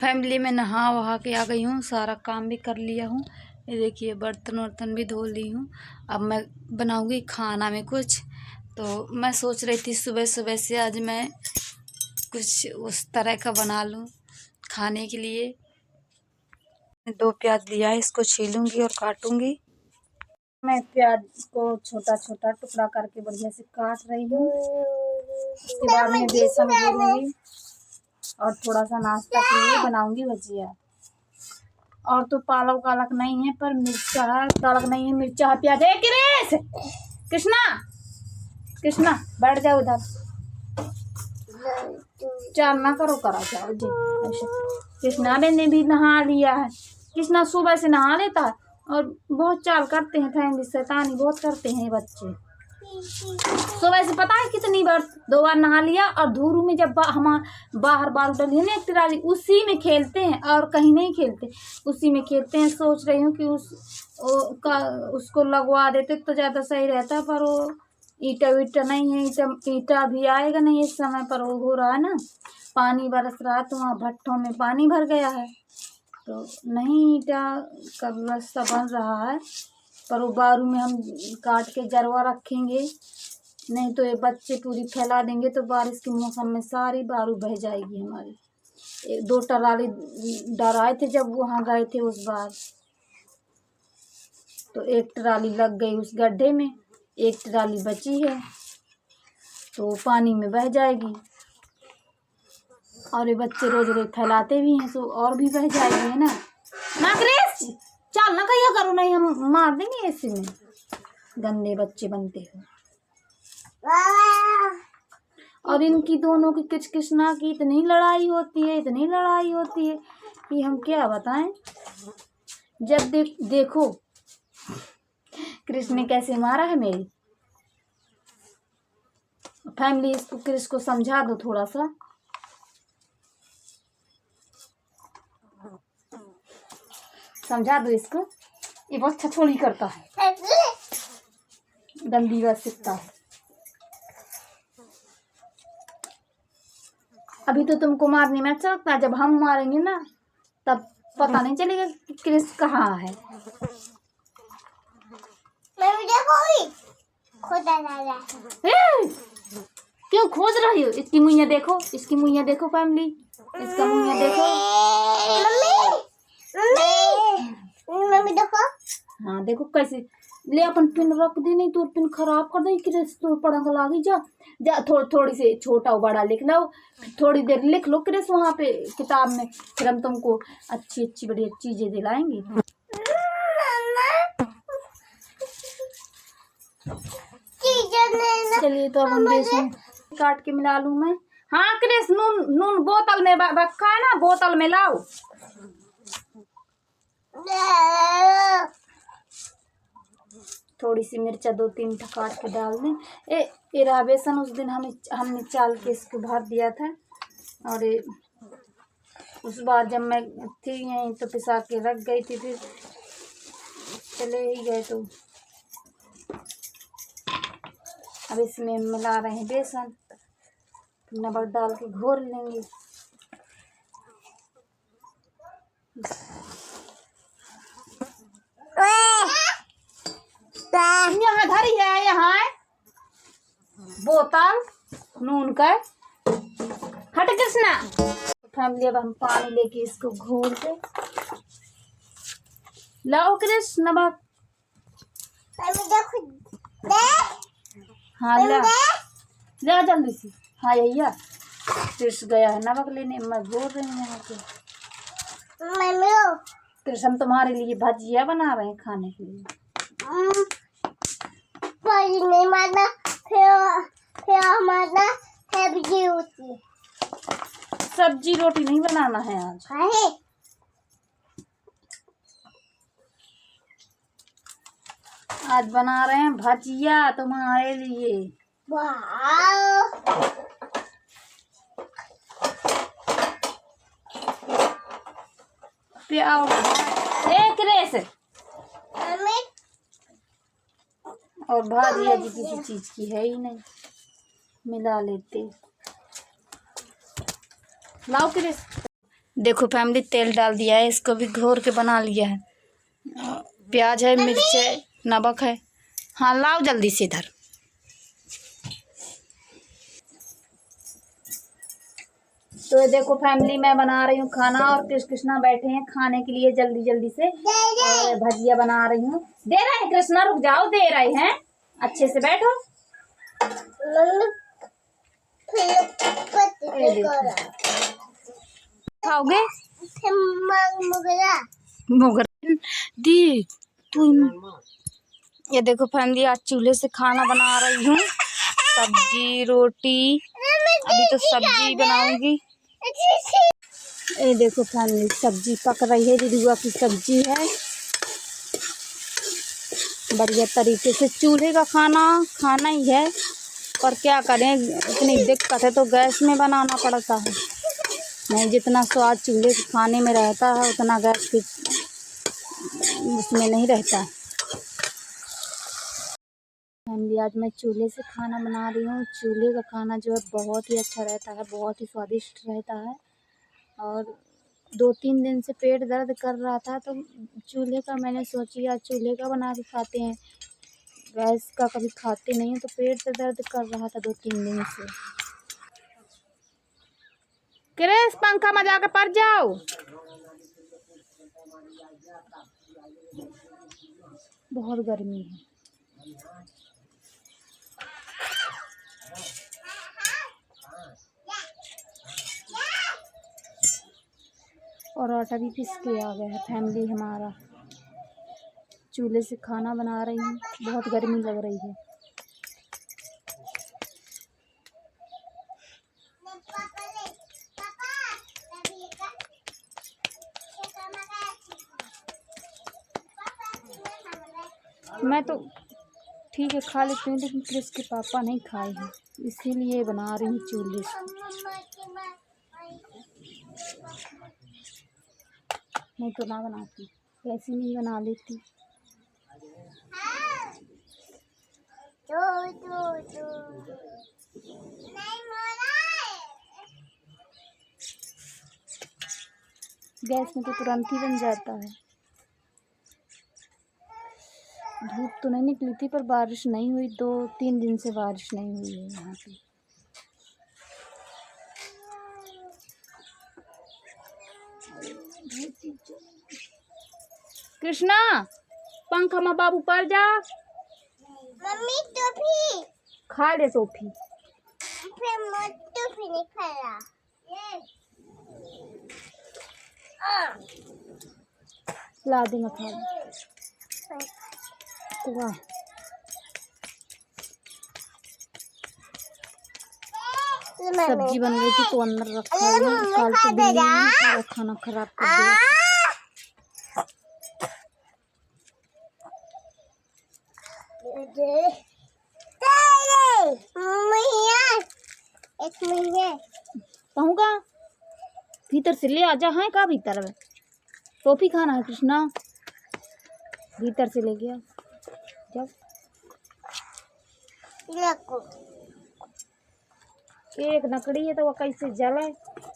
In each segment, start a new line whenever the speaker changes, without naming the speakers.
Family में नहा वहा के आ गई हूँ, सारा काम भी कर लिया हूँ। ये देखिए बर्तन वर्तन भी धो ली हूँ। अब मैं बनाऊँगी खाना में कुछ। तो मैं सोच रही थी सुबह सुबह से आज मैं कुछ उस तरह का बना लूँ खाने के लिए। 2 प्याज लिया है, इसको छीलूँगी और काटूँगी। मैं प्याज को छोटा छोटा टुकड़ा करके बढ़िया से काट रही हूँ। उसके बाद में बेसन घोलूँगी और थोड़ा सा नाश्ता के लिए बनाऊँगी भजिया। और तो पालक वालक नहीं है, पर मिर्चा है, पालक नहीं है, मिर्चा है, प्याज है। कृष्णा कृष्णा बैठ जाओ उधर, चाल ना करो, करा जाओ जी। कृष्णा ने भी नहा लिया है। कृष्णा सुबह से नहा लेता है और बहुत चाल करते हैं, फैमिली शैतानी बहुत करते हैं बच्चे। सुबह से पता है कितनी बार, 2 बार नहा लिया। और धूरू में जब हम बाहर बाल डली है ना एक ट्राली, उसी में खेलते हैं और कहीं नहीं खेलते, उसी में खेलते हैं। सोच रही हूँ कि उसको लगवा देते तो ज़्यादा सही रहता, पर वो ईटा वीटा नहीं है। ईटा भी आएगा नहीं इस समय, पर वो हो रहा है ना, पानी बरस रहा है तो वहाँ भट्टों में पानी भर गया है, तो नहीं ईटा का व्यवस्था बन रहा है। पर वो बारू में हम काट के जरवा रखेंगे, नहीं तो ये बच्चे पूरी फैला देंगे तो बारिश के मौसम में सारी बारू बह जाएगी हमारी। 2 टराली डराए थे जब वहाँ गए थे उस बार, तो 1 ट्राली लग गई उस गड्ढे में, 1 ट्राली बची है तो पानी में बह जाएगी। और ये बच्चे रोज रोज फैलाते भी हैं तो और भी बह जाएगी, है ना क्रिस? चल ना कहिया करो, नहीं हम मार देंगे ऐसे में, गंदे बच्चे बनते हो। और इनकी दोनों की कृष्णा की इतनी लड़ाई होती है, इतनी लड़ाई होती है कि हम क्या बताएं। जब देखो कृष्ण ने कैसे मारा है मेरी फैमिली। इसको कृष्ण को समझा दो थोड़ा सा, समझा दो इसको, ये बहुत छछोली करता है, गंदी बात सीखता है। अभी तो तुमको मारने में अच्छा लगता है, जब हम मारेंगे ना तब पता नहीं चलेगा कि क्रिस कहाँ है। क्यों खोज रही हो? इसकी मुइया देखो, इसकी मुइया देखो फैमिली, इसका मुइया देखो। मम्मी देखो, हाँ देखो कैसे ले अपन पिन रख दी, नहीं तो पिन खराब कर दे क्रिस, तो पढ़ंग लागी। जा थोड़ी सी छोटा बड़ा लिख लो, थोड़ी देर लिख लो क्रिस वहाँ पे किताब में, फिर हम तुमको अच्छी अच्छी बढ़िया चीजें दिलाएंगे। चलिए तो अब हम बेसन काट के मिला लूं मैं। हाँ क्रिस, नून बोतल में रखा है ना, बोतल में लाओ। थोड़ी सी मिर्चा 2-3 काट के डाल दें। ये बेसन उस दिन हमने चाल के इसको भर दिया था, और उस बार जब मैं थी यहीं तो पिसा के रख गई थी, फिर चले ही गए। तो अब इसमें मिला रहे हैं बेसन, नमक डाल के घोल लेंगे। यहाँ धरी है, यहाँ है बोतल नून का, हट कृष्णा। फैमिली अब हम पानी लेके इसको घोल के लाओ कृष्ण नमक। हाँ ले जल्दी से। हाँ यही कृष्ण गया है नमक लेने, मैं बोल रही हूँ यहाँ पे। कृष्ण हम तुम्हारे लिए भजिया बना रहे हैं खाने के लिए। नहीं मारना, फिर हमारा सब्जी होती है। सब्जी रोटी नहीं बनाना है आज। आज बना रहे हैं भजिया तुम्हारे लिए। प्याज एक रेस और भाजिया जी किसी चीज की है ही नहीं, मिला लेते। लाओ क्रिस, देखो फैमिली, तेल डाल दिया है, इसको भी घोर के बना लिया है। प्याज है, मिर्च है, नमक है। हाँ लाओ जल्दी से इधर। तो देखो फैमिली, मैं बना रही हूँ खाना और कृष्णा बैठे हैं खाने के लिए जल्दी जल्दी से। और भजिया बना रही हूँ। दे रहे हैं कृष्णा, रुक जाओ, दे रहे हैं, अच्छे से बैठो। खाओगे मोगरा दी तुम। ये देखो फैमिली, आज चूल्हे से खाना बना रही हूँ, सब्जी रोटी। अभी तो सब्जी बनाऊंगी। ये देखो फैमिली, सब्जी पक रही है, रिधुआ की सब्जी है। बढ़िया तरीके से चूल्हे का खाना खाना ही है, पर क्या करें, इतनी दिक्कत है तो गैस में बनाना पड़ता है। नहीं, जितना स्वाद चूल्हे के खाने में रहता है उतना गैस के उसमें नहीं रहता। फैमिली, आज मैं चूल्हे से खाना बना रही हूँ। चूल्हे का खाना जो है बहुत ही अच्छा रहता है, बहुत ही स्वादिष्ट रहता है। और 2-3 दिन से पेट दर्द कर रहा था तो चूल्हे का मैंने सोची आज चूल्हे का बना के खाते हैं। गैस का कभी खाते नहीं तो पेट दर्द कर रहा था 2-3 दिन से। क्रिस, पंखा में जाकर पड़ जाओ। बहुत गर्मी है। और आटा भी पीस के आ गया है फैमिली हमारा। चूल्हे से खाना बना रही हूँ, बहुत गर्मी लग रही है। मैं तो ठीक है खा लेती हूँ, लेकिन क्रिस के पापा नहीं खाए हैं, इसीलिए बना रही हूँ चूल्हे से। नहीं तो ना बनाती, ऐसी नहीं बना लेती। गैस में तो तुरंत ही बन जाता है। धूप तो नहीं निकली थी, पर बारिश नहीं हुई, 2-3 दिन से बारिश नहीं हुई है यहाँ पे। कृष्णा, पंखा में बाबू पर जा। मम्मी टोपी खा ले, टोपी टोपी नहीं खाया। ला देंगे खा वाह, सब्जी बन गई थी तो अंदर रखा है, फालतू बिल्ली पूरा खाना खराब कर दिया। कहूँगा भीतर से ले आजा। है का भीतर में टोपी खाना है कृष्णा, भीतर से ले गया। जब एक लकड़ी है तो वो कैसे जले,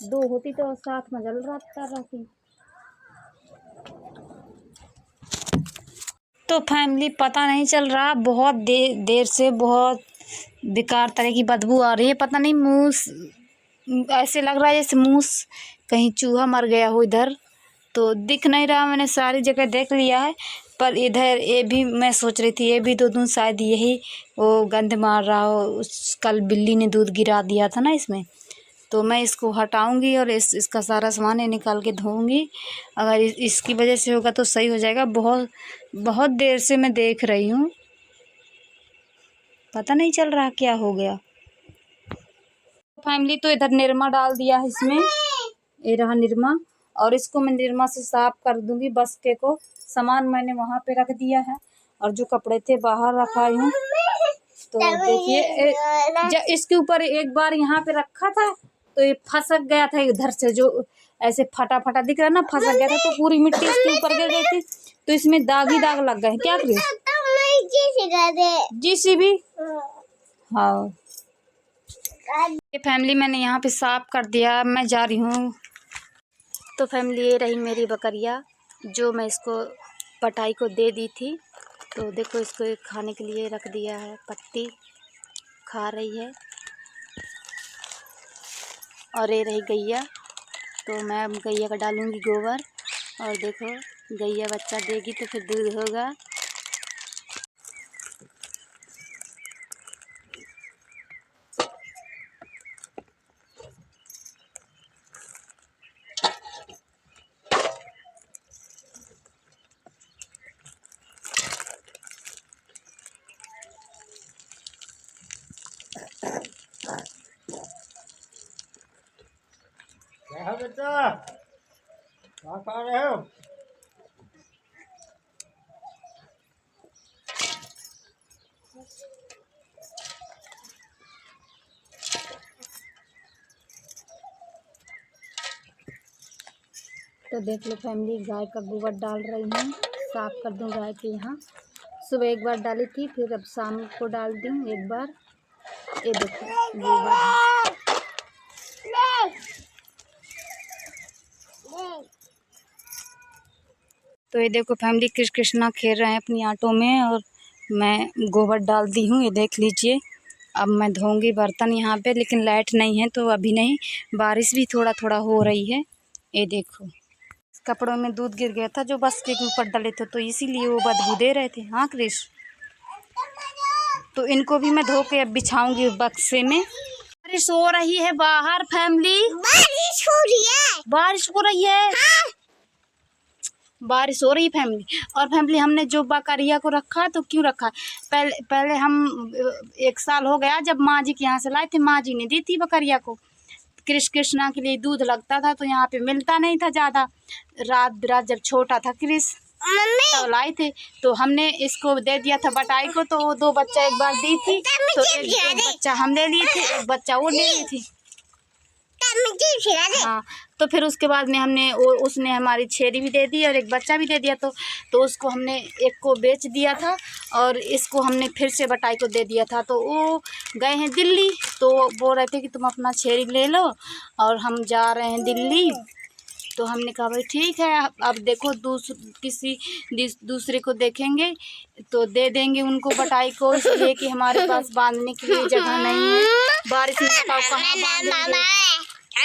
2 होती तो साथ में जल रहा रहती। तो फैमिली, पता नहीं चल रहा, बहुत देर से बहुत बेकार तरह की बदबू आ रही है। पता नहीं, मुँह ऐसे लग रहा है जैसे मुँह कहीं चूहा मर गया हो। इधर तो दिख नहीं रहा, मैंने सारी जगह देख लिया है, पर इधर ये भी मैं सोच रही थी, ये भी दूध शायद यही वो गंद मार रहा हो। कल बिल्ली ने दूध गिरा दिया था ना इसमें, तो मैं इसको हटाऊंगी और इसका सारा सामान निकाल के धोऊंगी। अगर इसकी वजह से होगा तो सही हो जाएगा। बहुत देर से मैं देख रही हूँ, पता नहीं चल रहा क्या हो गया। फैमिली, तो इधर निरमा डाल दिया है इसमें, ये रहा निरमा, और इसको मैं निरमा से साफ कर दूंगी। बस्के को सामान मैंने वहाँ पे रख दिया है, और जो कपड़े थे बाहर रखा हूँ। तो देखिए, इसके ऊपर एक बार यहाँ पे रखा था तो ये फंसक गया था इधर से, जो ऐसे फटा फटा दिख रहा है ना, फंसक गया था, तो पूरी मिट्टी इसके ऊपर गिर गई थी, तो इसमें दाग ही दाग लग गए। क्या करें, JCB। हाँ, ये फैमिली मैंने यहाँ पे साफ कर दिया। मैं जा रही हूँ तो फैमिली ये रही मेरी बकरियाँ जो मैं इसको पटाई को दे दी थी। तो देखो इसको खाने के लिए रख दिया है, पत्ती खा रही है। और ये रही गैया, तो मैं गैया का डालूँगी गोबर। और देखो गैया बच्चा देगी तो फिर दूध होगा।
क्या है बेटा, क्या खा रहे हो?
तो देख लो फैमिली, गाय का गोबर डाल रही हूँ, साफ कर दूँ गाय के यहाँ। सुबह एक बार डाली थी, फिर अब शाम को डाल दूँ एक बार। ये देखो गोबर। तो ये देखो फैमिली, कृष्णा खेल रहे हैं अपनी आटों में और मैं गोबर डाल दी हूँ। ये देख लीजिए। अब मैं धोऊंगी बर्तन यहाँ पे, लेकिन लाइट नहीं है तो अभी नहीं। बारिश भी थोड़ा थोड़ा हो रही है। ये देखो कपड़ों में दूध गिर गया था जो बस के ऊपर डले थे, तो इसीलिए वो बदबू दे रहे थे। हाँ क्रिश, तो इनको भी मैं धो के अब बिछाऊंगी बक्से में। बारिश हो रही है बाहर फैमिली,
बारिश हो रही है।
बारिश हो रही है।
हाँ।
बारिश हो रही फैमिली। और फैमिली हमने जो बकरिया को रखा तो क्यों रखा, पहले हम 1 साल हो गया जब माँ जी के यहाँ से लाए थे। माँ जी ने दी थी बकरिया को। कृष्णा के लिए दूध लगता था तो यहाँ पे मिलता नहीं था ज़्यादा। रात बिरात जब छोटा था क्रिश तब लाए थे, तो हमने इसको दे दिया था बटाई को। तो वो 2 बच्चा एक बार दी थी, तो एक बच्चा हम ले लिए थे, एक बच्चा वो ले ली थी। हाँ, तो फिर उसके बाद में हमने उसने हमारी छेरी भी दे दी और एक बच्चा भी दे दिया। तो उसको हमने एक को बेच दिया था और इसको हमने फिर से बटाई को दे दिया था। तो वो गए हैं दिल्ली, तो बोल रहे थे कि तुम अपना छेरी ले लो और हम जा रहे हैं दिल्ली। तो हमने कहा भाई ठीक है, अब देखो किसी दूसरे को देखेंगे तो दे देंगे उनको बटाई को, इसलिए कि हमारे पास बांधने के लिए जगह नहीं है। बारिश में बताओ कहाँ बांधेंगे,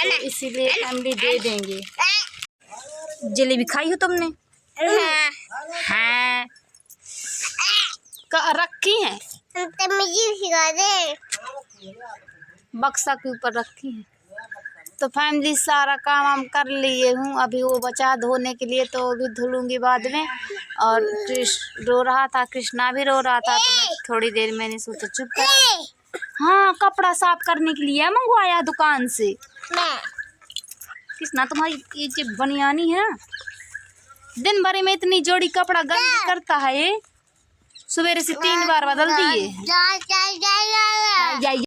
तो इसीलिए फैमिली दे देंगे। जलेबी खाई हो तुमने? हाँ। रखी है बक्सा के ऊपर रखी है। तो फैमिली सारा काम हम कर लिए हूँ, अभी वो बचा धोने के लिए, तो भी धुलूँगी बाद में। और रो रहा था, कृष्णा भी रो रहा था, तो मैं थोड़ी देर मैंने सोचा चुप कर। हाँ, कपड़ा साफ करने के लिए मंगवाया दुकान से। कृष्णा तुम्हारी ये जो बनियानी है, दिन भर में इतनी जोड़ी कपड़ा गंदा करता है ये, सवेरे से 3 बार बदलती है।